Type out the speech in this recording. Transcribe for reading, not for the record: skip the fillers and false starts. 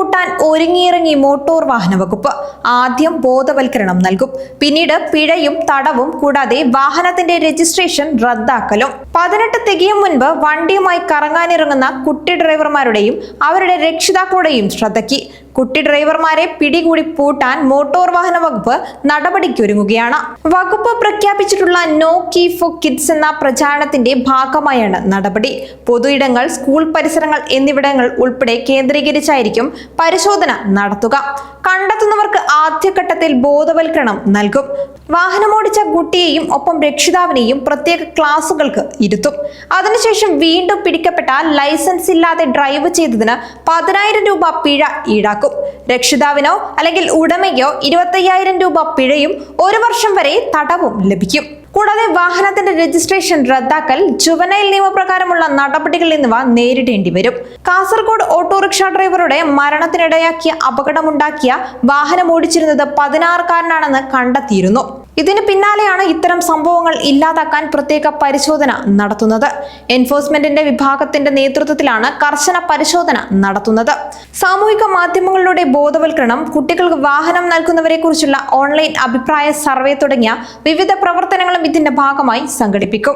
കൂട്ടാൻ ഒരുങ്ങിയിറങ്ങി മോട്ടോർ വാഹന വകുപ്പ്. ആദ്യം ബോധവൽക്കരണം നൽകും, പിന്നീട് പിഴയും തടവും, കൂടാതെ വാഹനത്തിന്റെ രജിസ്ട്രേഷൻ റദ്ദാക്കലും. 18 തികയും മുൻപ് വണ്ടിയുമായി കറങ്ങാനിറങ്ങുന്ന കുട്ടി ഡ്രൈവർമാരുടെയും അവരുടെ രക്ഷിതാക്കളുടെയും ശ്രദ്ധയ്ക്ക് കുട്ടി ഡ്രൈവർമാരെ പിടികൂടി പൂട്ടാൻ മോട്ടോർ വാഹന വകുപ്പ് നടപടിക്കൊരുങ്ങുകയാണ്. വകുപ്പ് പ്രഖ്യാപിച്ചിട്ടുള്ള നോ കീ ഫോർ കിഡ്സ് എന്ന പ്രചാരണത്തിന്റെ ഭാഗമായാണ് നടപടി. പൊതു ഇടങ്ങൾ, സ്കൂൾ പരിസരങ്ങൾ എന്നിവിടങ്ങൾ ഉൾപ്പെടെ കേന്ദ്രീകരിച്ചായിരിക്കും പരിശോധന നടത്തുക. കണ്ടെത്തുന്നവർക്ക് ആദ്യഘട്ടത്തിൽ ബോധവൽക്കരണം നൽകും. വാഹനമോടിച്ച കുട്ടിയെയും ഒപ്പം രക്ഷിതാവിനെയും പ്രത്യേക ക്ലാസുകൾക്ക് ഇരുത്തും. അതിനുശേഷം വീണ്ടും പിടിക്കപ്പെട്ട ലൈസൻസ് ഇല്ലാതെ ഡ്രൈവ് ചെയ്തതിന് 10,000 രൂപ പിഴ ഈടാക്കും. രക്ഷിതാവിനോ അല്ലെങ്കിൽ ഉടമയ്ക്കോ 25,000 രൂപ പിഴയും 1 വർഷം വരെ തടവും ലഭിക്കും. കൂടാതെ വാഹനത്തിന്റെ രജിസ്ട്രേഷൻ റദ്ദാക്കൽ, ജുവനൈൽ നിയമപ്രകാരമുള്ള നടപടികൾ എന്നിവ നേരിടേണ്ടി വരും. കാസർഗോഡ് ഓട്ടോറിക്ഷ ഡ്രൈവറുടെ മരണത്തിനിടയാക്കിയ അപകടമുണ്ടാക്കിയ വാഹനം ഓടിച്ചിരുന്നത് 16-കാരനാണെന്ന് കണ്ടെത്തിയിരുന്നു. ഇതിന് പിന്നാലെയാണ് ഇത്തരം സംഭവങ്ങൾ ഇല്ലാതാക്കാൻ പ്രത്യേക പരിശോധന നടത്തുന്നത്. എൻഫോഴ്സ്മെന്റിന്റെ വിഭാഗത്തിന്റെ നേതൃത്വത്തിലാണ് കർശന പരിശോധന നടത്തുന്നത്. സാമൂഹിക മാധ്യമങ്ങളിലൂടെ ബോധവൽക്കരണം, കുട്ടികൾക്ക് വാഹനം നൽകുന്നവരെ കുറിച്ചുള്ള ഓൺലൈൻ അഭിപ്രായ സർവേ തുടങ്ങിയ വിവിധ പ്രവർത്തനങ്ങളും ഇതിന്റെ ഭാഗമായി സംഘടിപ്പിക്കും.